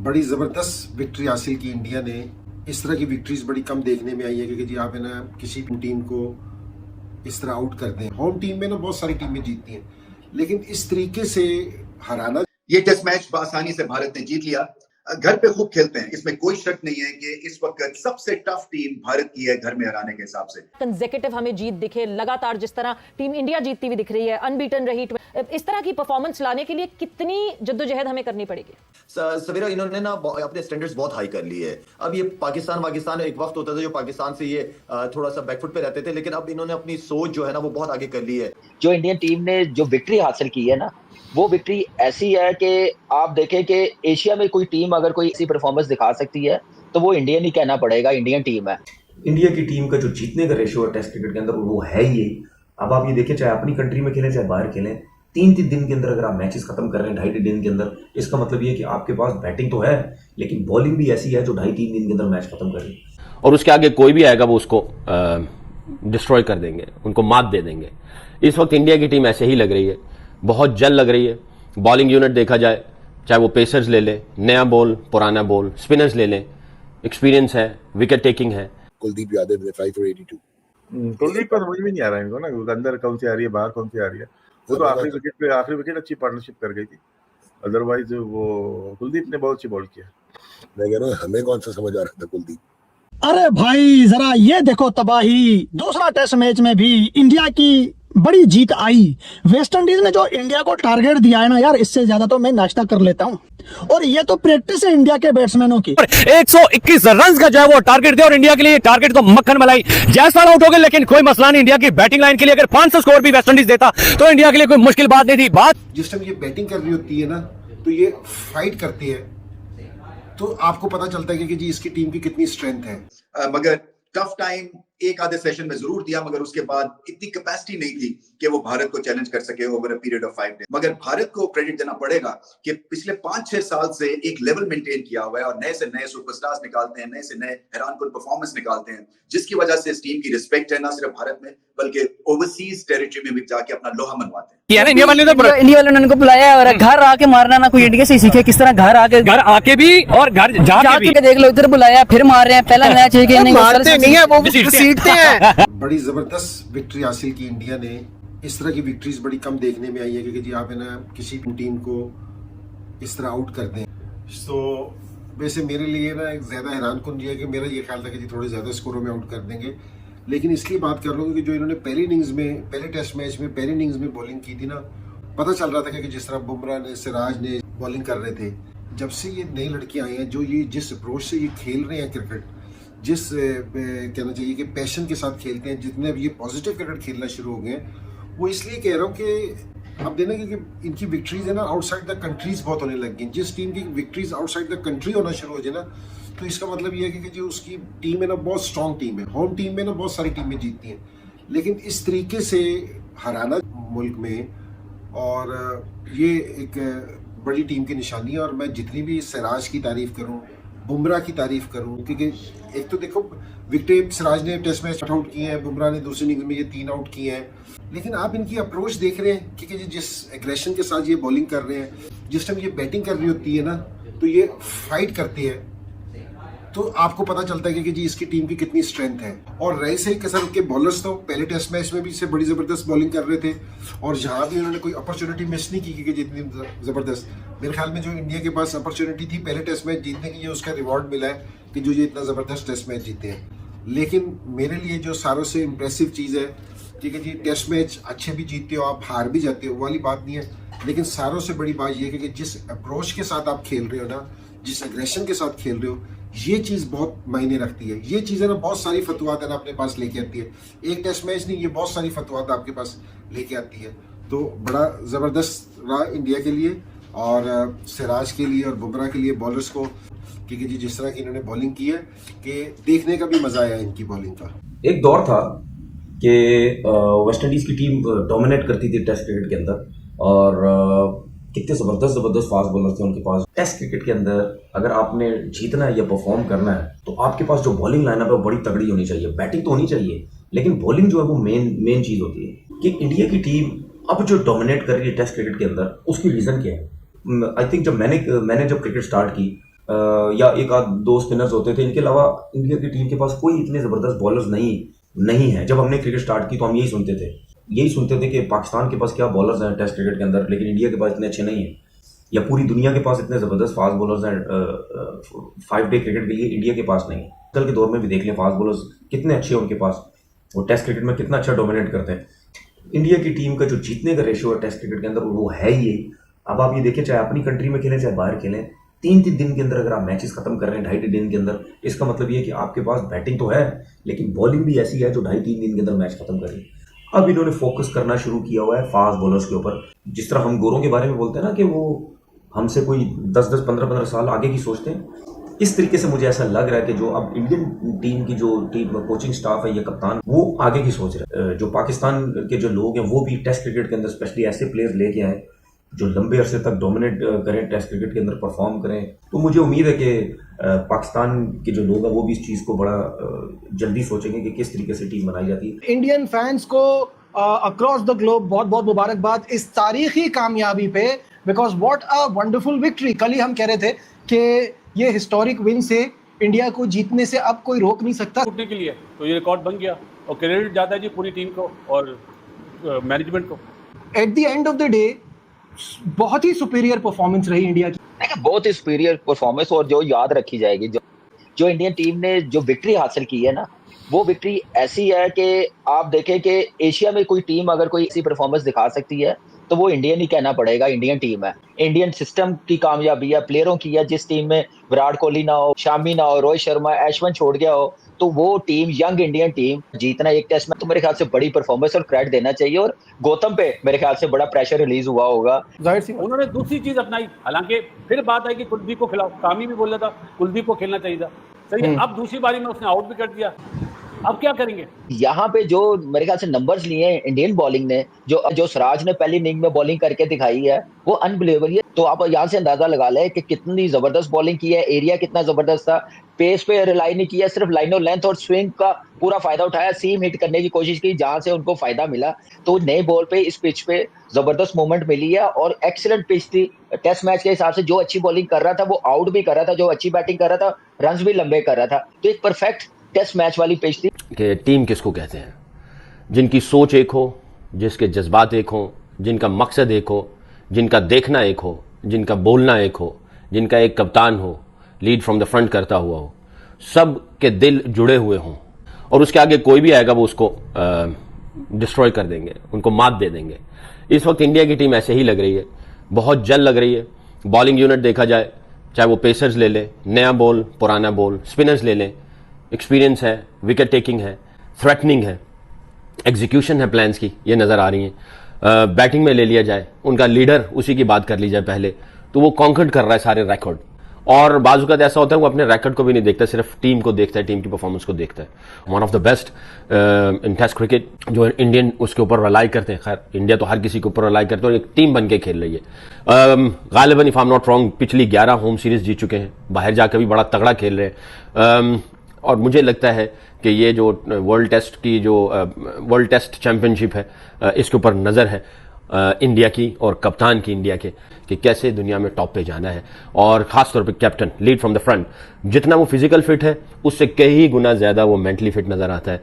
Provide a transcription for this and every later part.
बड़ी ज़बरदस्त विक्ट्री हासिल की इंडिया ने। इस तरह की विक्ट्रीज बड़ी कम देखने में आई है कि जी आप है ना किसी टीम को इस तरह आउट कर दें। होम टीम में ना बहुत सारी टीमें जीतती हैं, लेकिन इस तरीके से हराना। ये टेस्ट मैच बआसानी से भारत ने जीत लिया। घर पे खूब खेलते हैं, इसमें कोई शक नहीं है कि इस वक्त सबसे टफ टीम भारत की है घर में हराने के हिसाब से। कंसेक्यूटिव हमें जीत दिखे लगातार, जिस तरह टीम इंडिया जीतती हुई दिख रही है, अनबीटन रही, इस तरह की परफॉर्मेंस लाने के लिए कितनी जद्दोजहद हमें करनी पड़ेगी? सवेरा इन्होंने ना अपने स्टैंडर्ड्स बहुत हाई कर लिए है। अब ये पाकिस्तान एक वक्त होता था जो पाकिस्तान से ये थोड़ा सा बैकफुट पे रहते थे, लेकिन अब इन्होंने अपनी सोच जो है ना वो बहुत आगे कर ली है। जो इंडियन टीम ने जो विक्ट्री हासिल की है ना, वो विक्ट्री ऐसी है कि आप देखें कि एशिया में कोई टीम अगर कोई ऐसी परफॉर्मेंस दिखा सकती है तो वो इंडियन ही कहना पड़ेगा, इंडियन टीम है। इंडिया की टीम का जो जीतने का रेशियो है टेस्ट क्रिकेट के अंदर वो है ये। अब आप ये देखें, चाहे अपनी कंट्री में खेलें चाहे बाहर खेलें, 3 दिन के अंदर अगर आप मैचेस खत्म कर रहे हैं 2.5 दिन के अंदर, इसका मतलब ये कि आपके पास बैटिंग तो है लेकिन बॉलिंग भी ऐसी है जो 2.5-3 दिन के अंदर मैच खत्म करे। और उसके आगे कोई भी आएगा वो उसको डिस्ट्रॉय कर देंगे, उनको मात दे देंगे। इस वक्त इंडिया की टीम ऐसे ही लग रही है, बहुत जल्द लग रही है। बॉलिंग यूनिट देखा जाए, चाहे वो पेसर्स ले लें, नया बॉल पुराना बॉल, स्पिनर्स ले लें, एक्सपीरियंस है, विकेट टेकिंग है। कुलदीप यादव ने 5 for 82। कुलदीप का समझ में नहीं आ रहा है इनको ना, अंदर कौन सी आ रही है बाहर कौन सी आ रही है। वो तो आखिरी विकेट अच्छी पार्टनरशिप कर गई थी, अदरवाइज वो कुलदीप ने बहुत अच्छी बॉल किया। मैं कह रहा हूँ हमें कौन सा समझ आ रहा था कुलदीप। अरे भाई जरा ये देखो तबाही, दूसरा टेस्ट मैच में भी इंडिया की बड़ी जीत आई। वेस्ट इंडीज ने जो इंडिया को टारगेट दिया है ना यार, इससे ज्यादा तो मैं नाश्ता कर लेता हूँ। और ये तो प्रैक्टिस है इंडिया के बैट्समैनों की। 121 रन का जो है वो टारगेट दिया और इंडिया के लिए टारगेट तो मक्खन मलाई। जैसा आउट हो गए, लेकिन कोई मसला नहीं। इंडिया की बैटिंग लाइन के लिए अगर 500 स्कोर भी वेस्ट इंडीज देता तो इंडिया के लिए कोई मुश्किल बात नहीं थी। बात जिस टाइम ये बैटिंग कर रही होती है ना, तो ये फाइट करती है, तो आपको पता चलता है कि जी इसकी टीम की कितनी स्ट्रेंथ है। मगर टफ टाइम एक आधे सेशन में जरूर दिया, मगर उसके बाद इतनी कैपेसिटी नहीं थी कि वो भारत को चैलेंज कर सके over a period of 5 days. मगर भारत को क्रेडिट देना पड़ेगा कि पिछले 5-6 साल से एक लेवल मेंटेन किया हुआ है और नए से नए सुपरस्टार्स निकालते हैं, नए से नए हैरानकुन परफॉर्मेंस निकालते हैं, जिसकी वजह से इस टीम की रिस्पेक्ट है ना सिर्फ भारत में बल्कि ओवरसीज टेरिटरी में भी जाके अपना लोहा मनवाते हैं। इंडिया वाले ने उनको बुलाया और घर आके मारना ना कोई इंडिया से सीखे, किस तरह घर आके भी और घर जाके देख लो, इधर बुलाया फिर मार रहे हैं। पहला मैच है कि नहीं है वो सीखते हैं। बड़ी जबरदस्त विक्ट्री हासिल की इंडिया ने। इस तरह की विक्ट्रीज बड़ी कम देखने में आई है कि जी आप है ना किसी टीम को इस तरह आउट कर दें। तो वैसे मेरे लिए ना एक ज़्यादा हैरानकुन ये है कि मेरा ये ख्याल था कि जी थोड़े ज़्यादा स्कोरों में आउट कर देंगे, लेकिन इसलिए बात कर रहा हूँ कि जो इन्होंने पहली इनिंग्स में, पहले टेस्ट मैच में पहली इनिंग्स में बॉलिंग की थी ना, पता चल रहा था कि जिस तरह बुमराह ने, सिराज ने बॉलिंग कर रहे थे। जब से ये नई लड़कियाँ आई हैं, जो ये जिस अप्रोच से ये खेल रहे हैं क्रिकेट, जिस कहना चाहिए कि पैशन के साथ खेलते हैं, जितने ये पॉजिटिव क्रिकेट खेलना शुरू हो गए हैं, वो इसलिए कह रहा हूँ कि अब देना कि इनकी विक्ट्रीज है ना आउटसाइड द कंट्रीज बहुत होने लग गई। जिस टीम की विक्ट्रीज आउटसाइड द कंट्री होना शुरू हो जाए ना, तो इसका मतलब ये है कि जो उसकी टीम है ना बहुत स्ट्रॉन्ग टीम है। होम टीम में ना बहुत सारी टीमें जीतती हैं, लेकिन इस तरीके से हराना मुल्क में, और ये एक बड़ी टीम की निशानी है। और मैं जितनी भी सिराज की तारीफ करूँ, बुमराह की तारीफ करूं, क्योंकि एक तो देखो विकेट सिराज ने टेस्ट मैच आउट किए हैं, बुमराह ने दूसरी इनिंग्स में ये 3 आउट किए हैं, लेकिन आप इनकी अप्रोच देख रहे हैं कि जिस एग्रेशन के साथ ये बॉलिंग कर रहे हैं, जिस टाइम ये बैटिंग कर रही होती है ना, तो ये फाइट करती है, तो आपको पता चलता है कि जी इसकी टीम की कितनी स्ट्रेंथ है। और रहे सही कसर के बॉलर्स तो पहले टेस्ट मैच में भी इससे बड़ी ज़बरदस्त बॉलिंग कर रहे थे, और जहाँ भी उन्होंने कोई अपॉर्चुनिटी मिस नहीं की कि जितनी ज़बरदस्त, मेरे ख्याल में जो इंडिया के पास अपॉर्चुनिटी थी पहले टेस्ट मैच जीतने की, ये उसका रिवॉर्ड मिला है कि जो ये इतना ज़बरदस्त टेस्ट मैच जीते हैं। लेकिन मेरे लिए जो सारों से इम्प्रेसिव चीज़ है कि जी टेस्ट मैच अच्छे भी जीतते हो, आप हार भी जाते हो, वो वाली बात नहीं है, लेकिन सारों से बड़ी बात यह है कि जिस अप्रोच के साथ आप खेल रहे हो ना, जिस एग्रेशन के साथ खेल रहे हो, ये चीज़ बहुत मायने रखती है। ये चीज़ें ना बहुत सारी फतवात है ना अपने पास लेके आती है। एक टेस्ट मैच नहीं, ये बहुत सारी फतवात आपके पास लेके आती है। तो बड़ा ज़बरदस्त रहा इंडिया के लिए और सिराज के लिए और बुमराह के लिए, बॉलर्स को, क्योंकि जी जिस तरह की इन्होंने बॉलिंग की है कि देखने का भी मज़ा आया इनकी बॉलिंग का। एक दौर था कि वेस्ट इंडीज़ की टीम डोमिनेट करती थी टेस्ट क्रिकेट के अंदर, और कितने ज़बरदस्त फास्ट बॉलर थे उनके पास। टेस्ट क्रिकेट के अंदर अगर आपने जीतना है या परफॉर्म करना है तो आपके पास जो बॉलिंग लाइनअप है वो बड़ी तगड़ी होनी चाहिए। बैटिंग तो होनी चाहिए, लेकिन बॉलिंग जो है वो मेन चीज़ होती है। कि इंडिया की टीम अब जो डोमिनेट कर रही है टेस्ट क्रिकेट के अंदर, उसकी रीज़न क्या है? आई थिंक जब मैंने जब क्रिकेट स्टार्ट की या एक आध दो स्पिनर्स होते थे, इनके अलावा इंडिया की टीम के पास कोई इतने ज़बरदस्त बॉलर्स नहीं है। जब हमने क्रिकेट स्टार्ट की तो हम यही सुनते थे कि पाकिस्तान के पास क्या बॉलर्स हैं टेस्ट क्रिकेट के अंदर, लेकिन इंडिया के पास इतने अच्छे नहीं हैं, या पूरी दुनिया के पास इतने ज़बरदस्त फास्ट बॉलर्स हैं 5 डे क्रिकेट के लिए, इंडिया के पास नहीं है। कल के दौर में भी देख लें फास्ट बॉलर्स कितने अच्छे हैं उनके पास, वो टेस्ट क्रिकेट में कितना अच्छा डोमिनेट करते हैं। इंडिया की टीम का जो जीतने का रेशियो है टेस्ट क्रिकेट के अंदर वो है ही यही। अब आप ये देखिए, चाहे अपनी कंट्री में खेलें चाहे बाहर खेलें, 3 दिन के अंदर अगर आप मैचेस खत्म कर रहे हैं 2.5 दिन के अंदर, इसका मतलब ये है कि आपके पास बैटिंग तो है लेकिन बॉलिंग भी ऐसी है जो 2.5-3 दिन के अंदर मैच खत्म करे। अब इन्होंने फोकस करना शुरू किया हुआ है फास्ट बॉलर्स के ऊपर। जिस तरह हम गोरों के बारे में बोलते हैं ना कि वो हमसे कोई 10-10, 15-15 साल आगे की सोचते हैं, इस तरीके से मुझे ऐसा लग रहा है कि जो अब इंडियन टीम की जो टीम कोचिंग स्टाफ है या कप्तान, वो आगे की सोच रहे हैं। जो पाकिस्तान के जो लोग हैं वो भी टेस्ट क्रिकेट के अंदर स्पेशली ऐसे प्लेयर्स लेके आए जो लंबे अरसे तक डोमिनेट करें, टेस्ट क्रिकेट के अंदर परफॉर्म करें। तो मुझे उम्मीद है कि पाकिस्तान के जो लोग हैं वो भी इस चीज़ को बड़ा जल्दी सोचेंगे कि किस तरीके से टीम बनाई जाती है। इंडियन फैंस को अक्रॉस द ग्लोब बहुत बहुत मुबारकबाद इस तारीखी कामयाबी पे, because what a wonderful victory. कल ही हम कह रहे थे कि ये हिस्टोरिक विन से इंडिया को जीतने से अब कोई रोक नहीं सकता। टूटने के लिए तो ये रिकॉर्ड बन गया और क्रेडिट जाता है जी पूरी टीम को और मैनेजमेंट को। At the end of the day बहुत ही सुपीरियर परफॉर्मेंस रही इंडिया की, बहुत ही सुपीरियर परफॉर्मेंस, और जो याद रखी जाएगी, जो इंडियन टीम ने जो विक्ट्री हासिल की है ना, वो विक्ट्री ऐसी है कि आप देखें कि एशिया में कोई टीम अगर कोई ऐसी परफॉर्मेंस दिखा सकती है तो वो इंडियन ही कहना पड़ेगा, इंडियन टीम है। इंडियन सिस्टम की कामयाबी है, प्लेयरों की है। जिस टीम में विराट कोहली ना हो, शामी ना हो, रोहित शर्मा, ऐशवन छोड़ गया हो, तो वो टीम, यंग इंडियन टीम जीतना एक टेस्ट में तो मेरे ख्याल से बड़ी परफॉर्मेंस और क्रेडिट देना चाहिए। और गौतम पे मेरे ख्याल से बड़ा प्रेशर रिलीज हुआ होगा। जाहिर सी उन्होंने दूसरी चीज अपनाई, हालांकि फिर बात आई कि कुलदीप को खिलाओ, कामी भी बोल रहा था कुलदीप को खेलना चाहिए था, सही है। अब दूसरी बारी में उसने आउट भी कर दिया, अब क्या करेंगे? यहाँ पे जो मेरे ख्याल से नंबर्स लिए हैं इंडियन बॉलिंग ने, जो सिराज ने पहली इनिंग में बॉलिंग करके दिखाई है, वो अनबिलीवेबल है। तो आप यहाँ से अंदाजा लगा लें कि कितनी जबरदस्त बॉलिंग की है, एरिया कितना जबरदस्त था, पेस पे रिलाई नहीं किया, सिर्फ लाइन और लेंथ और स्विंग का पूरा फायदा उठाया, सीम हिट करने की कोशिश की जहां से उनको फायदा मिला। तो नए बॉल पे इस पिच पे जबरदस्त मूवमेंट मिली है और एक्सीलेंट पिच थी। टेस्ट मैच के हिसाब से जो अच्छी बॉलिंग कर रहा था वो आउट भी कर रहा था, जो अच्छी बैटिंग कर रहा था रन भी लंबे कर रहा था। तो एक परफेक्ट टेस्ट मैच वाली पिच थी। कि टीम किसको कहते हैं? जिनकी सोच एक हो, जिसके जज्बात एक हो, जिनका मकसद एक हो, जिनका देखना एक हो, जिनका बोलना एक हो, जिनका एक कप्तान हो, लीड फ्रॉम द फ्रंट करता हुआ हो, सब के दिल जुड़े हुए हों, और उसके आगे कोई भी आएगा वो उसको डिस्ट्रॉय कर देंगे, उनको मात दे देंगे। इस वक्त इंडिया की टीम ऐसे ही लग रही है, बहुत जल्द लग रही है। बॉलिंग यूनिट देखा जाए, चाहे वो पेसर्स ले लें, नया बॉल पुराना बॉल, स्पिनर्स ले लें, एक्सपीरियंस है, विकेट टेकिंग है, थ्रेटनिंग है, एग्जीक्यूशन है प्लान्स की, ये नज़र आ रही हैं। बैटिंग में ले लिया जाए, उनका लीडर उसी की बात कर ली जाए पहले, तो वो कॉन्कर्ड कर रहा है सारे रिकॉर्ड। और बाजू का ऐसा होता है वो अपने रिकॉर्ड को भी नहीं देखता, सिर्फ टीम को देखता है, टीम की परफॉर्मेंस को देखता है। One of the best in test cricket जो इंडियन उसके ऊपर रिलाई करते हैं। खैर इंडिया तो हर किसी के ऊपर रिलाई करते हैं और एक टीम बन के खेल रही है। गालिबन if I am not wrong पिछली 11 होम सीरीज जीत चुके हैं, बाहर जाकर भी बड़ा तगड़ा खेल रहे हैं। और मुझे लगता है कि ये जो वर्ल्ड टेस्ट चैंपियनशिप है, इसके ऊपर नज़र है इंडिया की और कप्तान की इंडिया के, कि कैसे दुनिया में टॉप पे जाना है। और खासतौर पे captain lead from the front, जितना वो फिजिकल फिट है उससे कई गुना ज़्यादा वो मेंटली फिट नज़र आता है।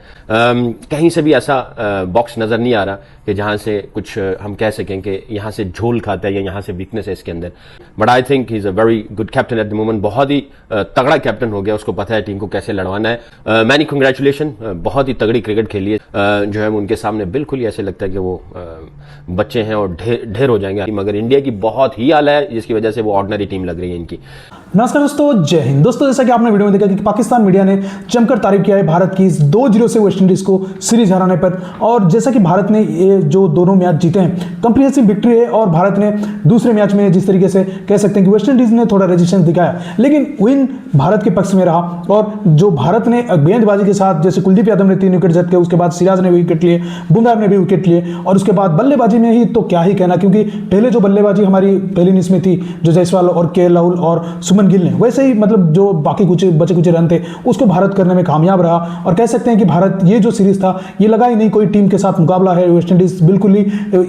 कहीं से भी ऐसा बॉक्स नज़र नहीं आ रहा कि जहाँ से कुछ हम कह सकें कि यहाँ से झोल खाता है या यहाँ से वीकनेस है इसके अंदर। But I think he is a very good captain at the moment, बहुत ही तगड़ा कैप्टन हो गया, उसको पता है टीम को कैसे लड़वाना है। मैनी कंग्रेचुलेशन, बहुत ही तगड़ी क्रिकेट खेली है। जो है उनके सामने बिल्कुल ही ऐसे लगता है कि वो बच्चे हैं और ढेर हो जाएंगे। मगर इंडिया की बहुत ही आला है, जिसकी वजह से वो ऑर्डिनरी टीम लग रही है इनकी। नमस्कार दोस्तों, जय हिंद। दोस्तों जैसा कि आपने वीडियो में देखा कि पाकिस्तान मीडिया ने जमकर तारीफ किया है भारत की इस 2-0 से वेस्ट इंडीज को सीरीज हराने पर। और जैसा कि भारत ने ये जो दोनों मैच जीते हैं कंप्रीहेंसिव विक्ट्री है, और भारत ने दूसरे मैच में जिस तरीके से कह सकते हैं कि वेस्ट इंडीज ने थोड़ा रेजिस्टेंस दिखाया, लेकिन विन भारत के पक्ष में रहा। और जो भारत ने गेंदबाजी के साथ, जैसे कुलदीप यादव ने 3 विकेट जब्त किए, उसके बाद सिराज ने भी विकेट लिए, बुमराह ने भी विकेट लिए, और उसके बाद बल्लेबाजी में ही तो क्या ही कहना, क्योंकि पहले जो बल्लेबाजी हमारी पहली इनिंग्स में थी, जो जायसवाल और के राहुल और शुभमन गिल ने, वैसे ही मतलब जो बाकी कुछ बचे कुछ रन थे उसको भारत करने में कामयाब रहा। और कह सकते हैं कि भारत ये जो सीरीज था ये लगा ही नहीं कोई टीम के साथ मुकाबला है। वेस्ट इंडीज बिल्कुल ही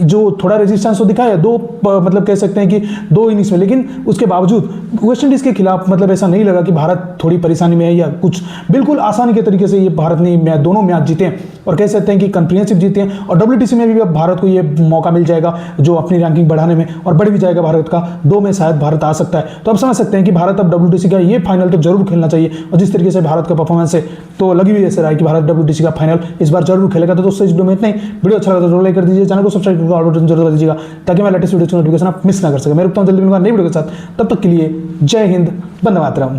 जो थोड़ा रेजिस्टेंस तो दिखाया मतलब कह सकते हैं कि 2 इनिंग्स में, लेकिन उसके बावजूद वेस्ट इंडीज के खिलाफ मतलब ऐसा नहीं लगा कि भारत थोड़ी परेशानी में है या कुछ। बिल्कुल आसानी के तरीके से ये भारत ने दोनों मैच जीते हैं और कह सकते हैं कि कंप्रिहेंसिव जीते हैं। और WTC में भी अब भारत को ये मौका मिल जाएगा जो अपनी रैंकिंग बढ़ाने में, और बढ़ भी जाएगा भारत का, 2 में शायद भारत आ सकता है। तो अब समझ सकते हैं कि भारत अब WTC का ये फाइनल तो जरूर खेलना चाहिए। और जिस तरीके से भारत का परफॉर्मेंस है तो लगी हुई ऐसे रहा है कि भारत WTC का फाइनल इस बार जरूर खेलेगा। तो दोस्तों इस वीडियो में इतना ही। वीडियो अच्छा लगा तो जरूर लाइक कर दीजिए, चैनल को सब्सक्राइब करके ऑल बटन जरूर कर दीजिएगा ताकि मैं लेटेस्ट वीडियो की नोटिफिकेशन आप मिस ना कर सके। मैं रुकता हूं, जल्दी मिलूंगा नई वीडियो के साथ। तब तक के लिए जय हिंद, वंदे मातरम।